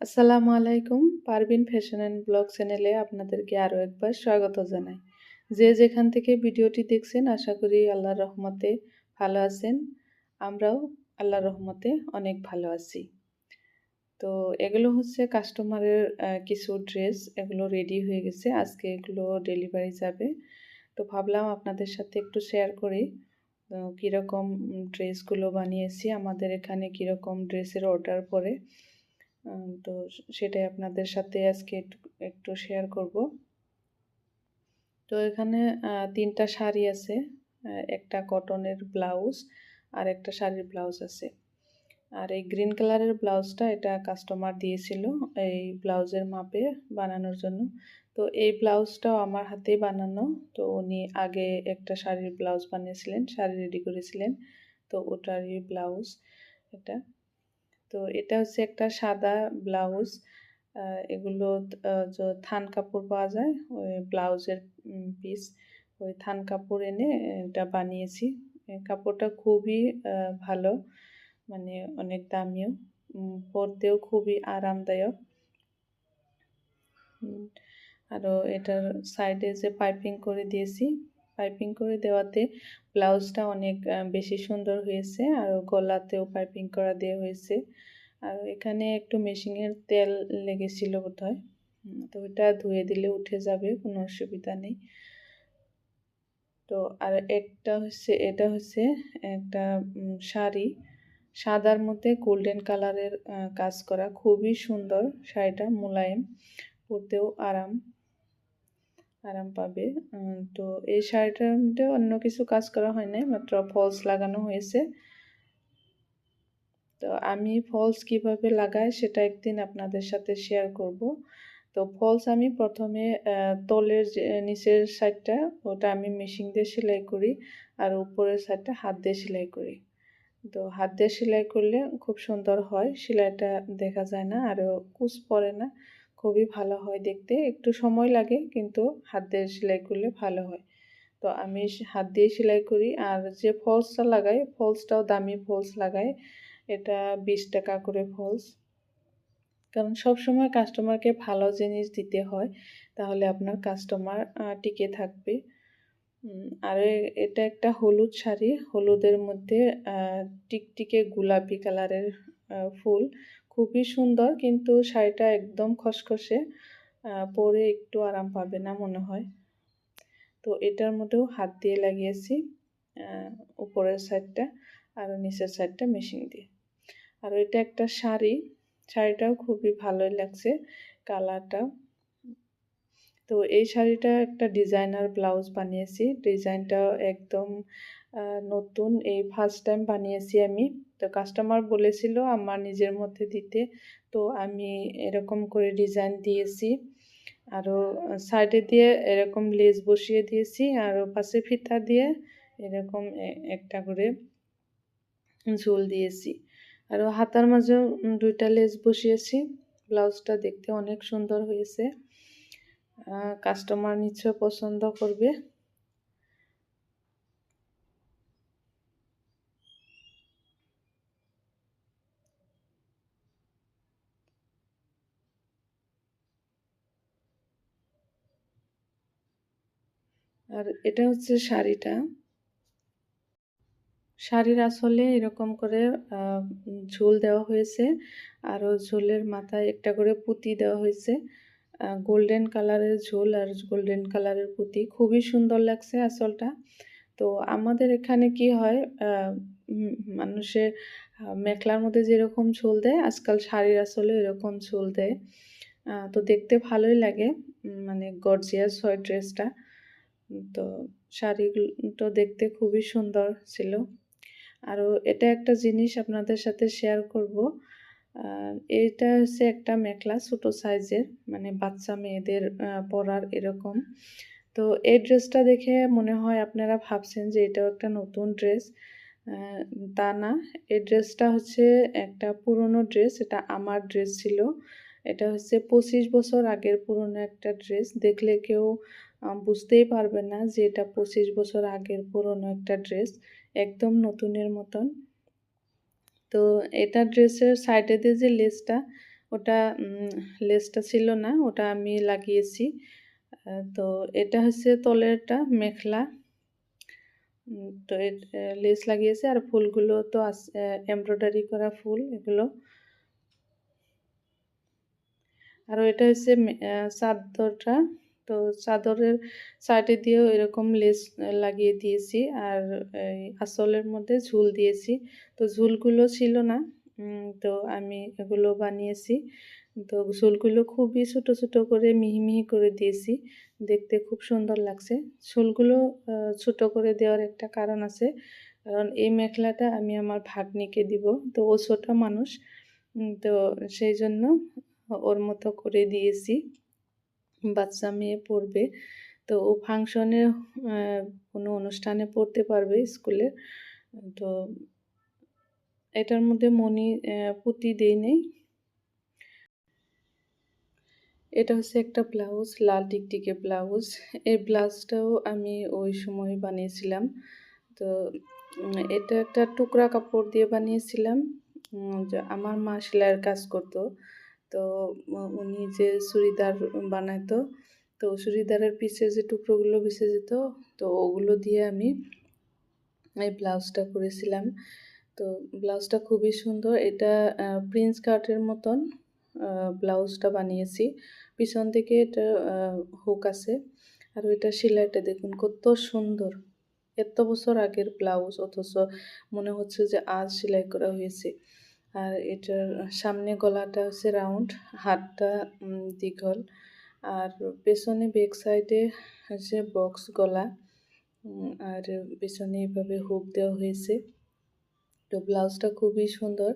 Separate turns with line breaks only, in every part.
আসসালামু আলাইকুম। Parvin fashion and blog চ্যানেলে আপনাদেরকে আরও একবার স্বাগত জানাই। যে যেখান থেকে ভিডিওটি দেখছেন আশা করি আল্লাহর রহমতে ভালো আছেন। আমরাও আল্লাহর রহমতে অনেক ভালো আছি। তো এগুলো হচ্ছে কাস্টমারের কিছু ড্রেস, এগুলো রেডি হয়ে গেছে। আজকে এগুলো ডেলিভারি যাবে। তো ভাবলাম আপনাদের সাথে একটু শেয়ার করি কীরকম ড্রেসগুলো বানিয়েছি, আমাদের এখানে কীরকম ড্রেসের অর্ডার পড়ে। তো সেটাই আপনাদের সাথে আজকে একটু শেয়ার করব। তো এখানে 3টা শাড়ি আছে, একটা কটনের ব্লাউজ আর একটা শাড়ির ব্লাউজ আছে। আর এই গ্রিন কালারের ব্লাউজটা এটা কাস্টমার দিয়েছিল এই ব্লাউজের মাপে বানানোর জন্য। তো এই ব্লাউজটাও আমার হাতেই বানানো। তো উনি আগে একটা শাড়ির ব্লাউজ বানিয়েছিলেন, শাড়ি রেডি করেছিলেন, তো ওটারই ব্লাউজ এটা। তো এটা হচ্ছে একটা সাদা ব্লাউজ। এগুলো থান কাপড় পাওয়া যায়, ওই ব্লাউজের পিস, ওই থান কাপড় এনে এটা বানিয়েছি। কাপড়টা খুবই ভালো, মানে অনেক দামিও, পরতেও খুবই আরামদায়ক। আরও এটার সাইডে যে পাইপিং করে দিয়েছি, পাইপিং করে দেওয়াতে ব্লাউজটা অনেক বেশি সুন্দর হয়েছে। আর গলাতেও পাইপিং করা দেওয়া হয়েছে। আর এখানে একটু মেশিনের তেল লেগেছিল বোধহয়, তো এটা ধুয়ে দিলে উঠে যাবে, কোনো অসুবিধা নেই। তো আর এটা হচ্ছে একটা শাড়ি, সাদার মধ্যে গোল্ডেন কালারের কাজ করা, খুবই সুন্দর শাড়িটা, মোলায়েম, পরতেও আরাম পাবে। তো এই শাড়িটার মধ্যে অন্য কিছু কাজ করা হয় নাই, মাত্র ফলস লাগানো হয়েছে। তো আমি ফলস কিভাবে লাগাই সেটা একদিন আপনাদের সাথে শেয়ার করব। তো ফলস আমি প্রথমে তলের যে নিচের সাইডটা, ওটা আমি মেশিন দিয়ে সেলাই করি, আর উপরের সাইডটা হাত দিয়ে সেলাই করি। তো হাত দিয়ে সেলাই করলে খুব সুন্দর হয়, সেলাইটা দেখা যায় না, আরও কুচ পড়ে না, খুবই ভালো হয় দেখতে। একটু সময় লাগে কিন্তু হাত দিয়ে সেলাই করলে ভালো হয়। তো আমি হাত দিয়ে সেলাই করি। আর যে ফলসটা লাগাই, ফলসটাও দামি ফলস লাগাই, এটা 20 টাকা করে ফলস। কারণ সবসময় কাস্টমারকে ভালো জিনিস দিতে হয়, তাহলে আপনার কাস্টমার টিকে থাকবে। আর এটা একটা হলুদ শাড়ি, হলুদের মধ্যে টিকটিকে গোলাপি কালারের ফুল, খুবই সুন্দর, কিন্তু শাড়িটা একদম খসখসে, পরে একটু আরাম পাবে না মনে হয়। তো এটার মধ্যেও হাত দিয়ে লাগিয়েছি উপরের সাইডটা, আর নিচের সাইডটা মেশিন দিয়ে। আর এটা একটা শাড়িটাও খুবই ভালোই লাগছে কালারটা। তো এই শাড়িটা একটা ডিজাইনার ব্লাউজ বানিয়েছি, ডিজাইনটাও একদম নতুন, এই ফার্স্ট টাইম বানিয়েছি আমি। তো কাস্টমার বলেছিল আমার নিজের মধ্যে দিতে, তো আমি এরকম করে ডিজাইন দিয়েছি। আরও সাইডে দিয়ে এরকম লেস বসিয়ে দিয়েছি, আর পাশে ফিতা দিয়ে এরকম একটা করে ঝুল দিয়েছি। আরও হাতার মাঝেও 2টা লেস বসিয়েছি। ব্লাউজটা দেখতে অনেক সুন্দর হয়েছে, কাস্টমার নিশ্চয় পছন্দ করবে। আর এটা হচ্ছে শাড়ির আসলে এরকম করে ঝুল দেওয়া হয়েছে, আরও ঝুলের মাথায় একটা করে পুঁতি দেওয়া হয়েছে, গোল্ডেন কালারের ঝুল আর গোল্ডেন কালারের পুঁতি, খুবই সুন্দর লাগছে আসলটা। তো আমাদের এখানে কি হয়, মানুষের মেখলার মধ্যে যেরকম ঝুল দেয়, আজকাল শাড়ির আসলে এরকম ঝুল দেয়। তো দেখতে ভালোই লাগে, মানে গর্জিয়াস হয় ড্রেসটা। তো শাড়িগুলো দেখতে খুবই সুন্দর ছিল। আরও এটা একটা জিনিস আপনাদের সাথে শেয়ার করব। এটা হচ্ছে একটা মেখলা, ছোটো সাইজের, মানে বাচ্চা মেয়েদের পরার এরকম। তো এই ড্রেসটা দেখে মনে হয় আপনারা ভাবছেন যে এটাও একটা নতুন ড্রেস, তা না। এই ড্রেসটা হচ্ছে একটা পুরনো ড্রেস, এটা আমার ড্রেস ছিল। এটা হচ্ছে 25 বছর আগের পুরনো একটা ড্রেস, দেখলে কেউ বুঝতেই পারবে না যে এটা 25 বছর আগের পুরনো একটা ড্রেস, একদম নতুনের মতন। তো এটা ড্রেসের সাইডে দিয়ে যে লেসটা, ওটা লেসটা ছিল না, ওটা আমি লাগিয়েছি। তো এটা হচ্ছে তলেরটা মেখলা। তো লেস লাগিয়েছি, আর ফুলগুলো তো এমব্রয়ডারি করা ফুল এগুলো। আর এটা হচ্ছে চাদরটা। তো চাদরের সাইডে দিয়েও এরকম লেস লাগিয়ে দিয়েছি, আর এই আঁচলের মধ্যে ঝুল দিয়েছি। তো ঝুলগুলো ছিল না, তো আমি এগুলো বানিয়েছি। তো ঝুলগুলো খুবই ছোট ছোট করে মিহি মিহি করে দিয়েছি, দেখতে খুব সুন্দর লাগছে। ঝুলগুলো ছোট করে দেওয়ার একটা কারণ আছে, কারণ এই মেখলাটা আমি আমার ভাগ্নিকে দিব। তো ও ছোট মানুষ, তো সেই জন্য ওর মতো করে দিয়েছি। বাচ্চা মেয়ে পড়বে, তো ও ফাংশনে কোনো অনুষ্ঠানে পড়তে পারবে স্কুলে। তো এটার মধ্যে মণি পুঁতি দেই নেই। এটা হচ্ছে একটা ব্লাউজ, লাল টিকটিকে ব্লাউজ। এই ব্লাউজটাও আমি ওই সময় বানিয়েছিলাম। তো এটা একটা টুকরা কাপড় দিয়ে বানিয়েছিলাম। যে আমার মা সেলাইয়ের কাজ করতো, তো উনি যে চুড়িদার বানাইতো, তো চুড়িদারের পিছে যে টুকরোগুলো বেঁচে যেত, তো ওগুলো দিয়ে আমি এই ব্লাউজটা করেছিলাম। তো ব্লাউজটা খুবই সুন্দর। এটা প্রিন্স কাটের মতন ব্লাউজটা বানিয়েছি। পিছন থেকে এটা হুক আছে, আর ওইটা সেলাইটা দেখুন কত সুন্দর। এত বছর আগের ব্লাউজ, অথচ মনে হচ্ছে যে আজ সেলাই করা হয়েছে। আর এটার সামনে গলাটা হচ্ছে রাউন্ড, হাতটা দীঘল, আর পেছনে ব্যাক সাইডে হচ্ছে বক্স গলা, আর পেছনে এভাবে হুক দেওয়া হয়েছে। তো ব্লাউজটা খুবই সুন্দর।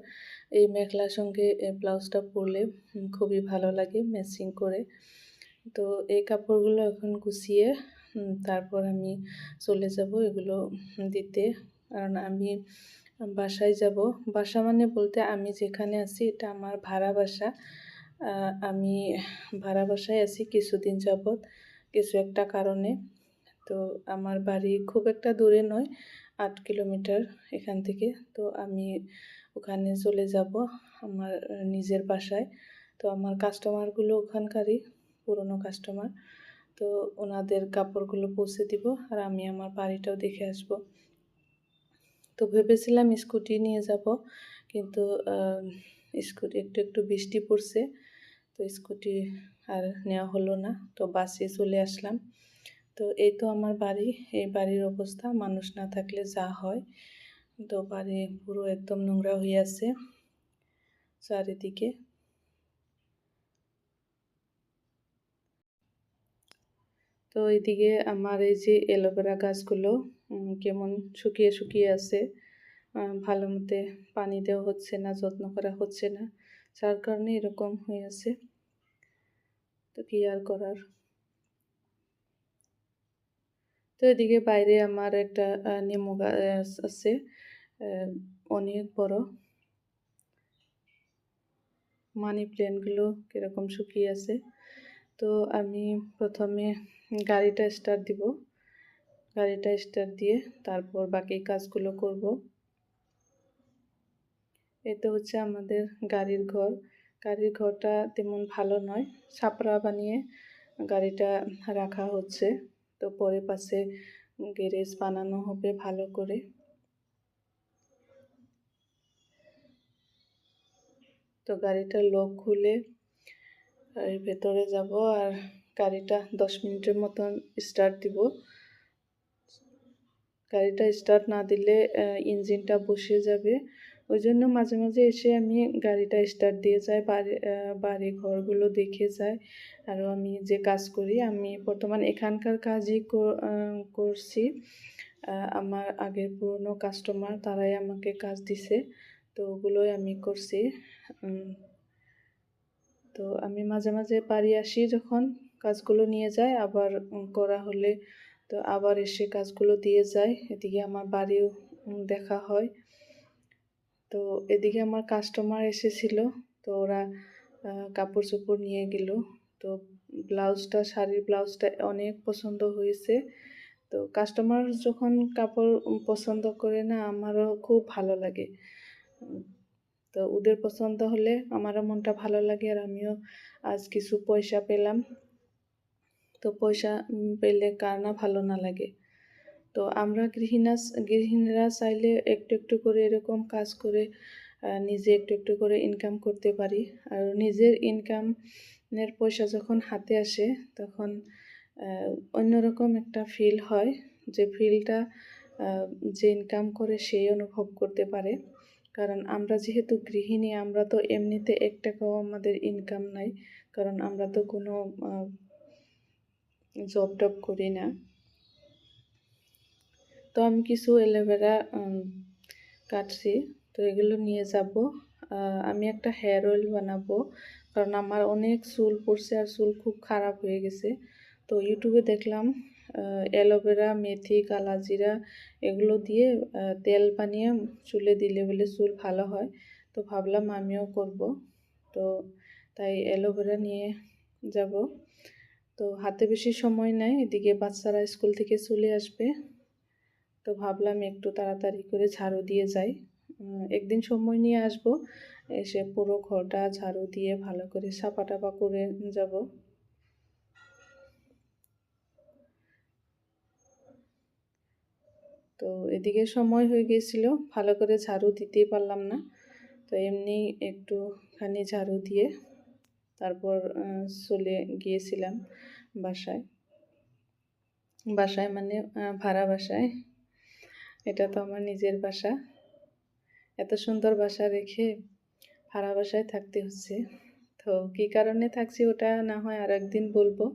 এই মেখলার সঙ্গে এই ব্লাউজটা পরলে খুবই ভালো লাগে ম্যাচিং করে। তো এই কাপড়গুলো এখন গুছিয়ে তারপর আমি চলে যাব এগুলো দিতে, কারণ আমি বাসায় যাব। বাসা মানে বলতে আমি যেখানে আছি এটা আমার ভাড়া বাসা। আমি ভাড়া বাসায় আছি কিছুদিন যাবৎ, কিছু একটা কারণে। তো আমার বাড়ি খুব একটা দূরে নয়, 8 কিলোমিটার এখান থেকে। তো আমি ওখানে চলে যাব আমার নিজের বাসায়। তো আমার কাস্টমারগুলো ওখানকারই পুরনো কাস্টমার, তো ওনাদের কাপড়গুলো পৌঁছে দিব, আর আমি আমার বাড়িটাও দেখে আসব। তো ভেবেছিলাম স্কুটি নিয়ে যাব, কিন্তু স্কুটি একটু একটু বৃষ্টি পড়ছে, তো স্কুটি আর নেওয়া হলো না। তো বাসে চলে আসলাম। তো এই তো আমার বাড়ি। এই বাড়ির অবস্থা মানুষ না থাকলে যা হয়। তো বাড়ি পুরো একদম নোংরা হয়ে আছে চারিদিকে। তো এইদিকে আমার এই যে অ্যালোভেরা গাছগুলো কেমন শুকিয়ে শুকিয়ে আছে, ভালো মতে পানি দেওয়া হচ্ছে না, যত্ন করা হচ্ছে না, যার কারণে এরকম হয়ে আছে। তো কি আর করার। তো এদিকে বাইরে আমার একটা নেমু গাছ আছে, অনেক বড়। মানি প্ল্যান্টগুলো কীরকম শুকিয়ে আছে। তো আমি প্রথমে গাড়িটা স্টার্ট দিব, গাড়িটা স্টার্ট দিয়ে তারপর বাকি কাজগুলো করব। এটা হচ্ছে আমাদের গাড়ির ঘর। গাড়ির ঘরটা তেমন ভালো নয়, ছাপরা বানিয়ে গাড়িটা রাখা হচ্ছে। তো পরে পাশে গ্যারেজ বানানো হবে ভালো করে। তো গাড়িটার লক খুলে এর ভেতরে যাব, আর গাড়িটা 10 মিনিটের মতন স্টার্ট দিব। গাড়িটা স্টার্ট না দিলে ইঞ্জিনটা বসে যাবে, ওই জন্য মাঝে মাঝে এসে আমি গাড়িটা স্টার্ট দিয়ে যাই, বাড়ি ঘরগুলো দেখে যাই। আরও আমি যে কাজ করি, আমি বর্তমান এখানকার কাজই করছি। আমার আগের পুরনো কাস্টমার তারাই আমাকে কাজ দিছে, তো ওগুলোই আমি করছি। তো আমি মাঝে মাঝে বাড়ি আসি, যখন কাজগুলো নিয়ে যায়, আবার করা হলে তো আবার এসে কাজগুলো দিয়ে যায়। এদিকে আমার বাড়িও দেখা হয়। তো এদিকে আমার কাস্টমার এসেছিল, তো ওরা কাপড় চোপড় নিয়ে গেল। তো ব্লাউজটা, শাড়ির ব্লাউজটা অনেক পছন্দ হয়েছে। তো কাস্টমার যখন কাপড় পছন্দ করে না, আমারও খুব ভালো লাগে। তো ওদের পছন্দ হলে আমারও মনটা ভালো লাগে, আর আমিও আজ কিছু পয়সা পেলাম। তো পয়সা পেলে কার না ভালো না লাগে। তো আমরা গৃহিণীরা চাইলে একটু একটু করে এরকম কাজ করে নিজে একটু একটু করে ইনকাম করতে পারি। আর নিজের ইনকামের পয়সা যখন হাতে আসে তখন অন্যরকম একটা ফিল হয়, যে ফিলটা যে ইনকাম করে সেই অনুভব করতে পারে। কারণ আমরা যেহেতু গৃহিণী, আমরা তো এমনিতে 1 টাকাও আমাদের ইনকাম নাই, কারণ আমরা তো কোনো জব টব করি না। তো আমি কিছু অ্যালোভেরা কাটছি, তো এগুলো নিয়ে যাব। আমি একটা হেয়ার অয়েল বানাবো, কারণ আমার অনেক চুল পড়ছে আর চুল খুব খারাপ হয়ে গেছে। তো ইউটিউবে দেখলাম অ্যালোভেরা, মেথি, কালাজিরা এগুলো দিয়ে তেল বানিয়ে চুলে দিলে বলে চুল ভালো হয়। তো ভাবলাম আমিও করব। তো তাই অ্যালোভেরা নিয়ে যাব। তো হাতে বেশি সময় নাই, এদিকে বাচ্চারা স্কুল থেকে চলে আসবে। তো ভাবলাম একটু তাড়াতাড়ি করে ঝাড়ু দিয়ে যাই। একদিন সময় নিয়ে আসব, এসে পুরো ঘরটা ঝাড়ু দিয়ে ভালো করে সাফা টাফা করে যাব। তো এদিকে সময় হয়ে গিয়েছিল, ভালো করে ঝাড়ু দিতেই পারলাম না। তো এমনি একটুখানি ঝাড়ু দিয়ে তারপর চলে গিয়েছিলাম বাসায়। বাসায় মানে ভাড়া বাসায়। এটা তো আমার নিজের বাসা। এত সুন্দর বাসা রেখে ভাড়া বাসায় থাকতে হচ্ছে। তো কী কারণে থাকছি ওটা না হয় আর একদিন বলবো।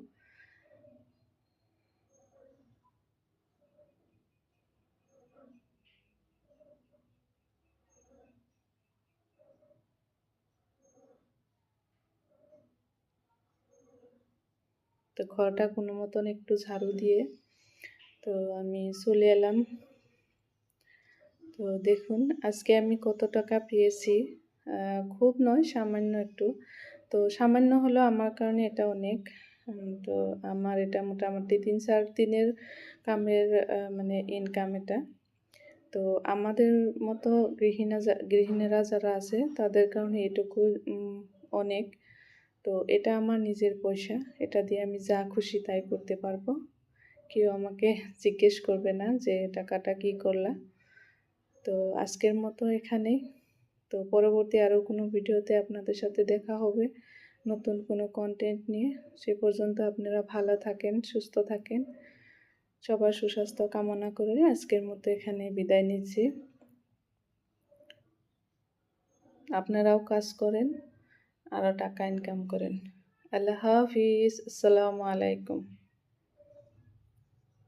তো ঘরটা কোনো মতন একটু ঝাড়ু দিয়ে তো আমি চলে এলাম। তো দেখুন আজকে আমি কত টাকা পেয়েছি। খুব নয়, সামান্য একটু। তো সামান্য হলেও আমার কারণে এটা অনেক। তো আমার এটা মোটামুটি 3-4 দিনের কামের মানে ইনকাম এটা। তো আমাদের মতো গৃহিণীরা যারা আছে তাদের কারণে এটুকু অনেক। তো এটা আমার নিজের পয়সা, এটা দিয়ে আমি যা খুশি তাই করতে পারবো। কেউ আমাকে জিজ্ঞেস করবে না যে টাকাটা কী করলা। তো আজকের মতো এখানেই। তো পরবর্তী আরও কোনো ভিডিওতে আপনাদের সাথে দেখা হবে নতুন কোনো কন্টেন্ট নিয়ে। সে পর্যন্ত আপনারা ভালো থাকেন, সুস্থ থাকেন। সবার সুস্বাস্থ্য কামনা করে আজকের মতো এখানে বিদায় নিচ্ছি। আপনারাও কাজ করেন, আরও টাকা ইনকাম করেন। আল্লাহ হাফিজ। আসসালামু আলাইকুম।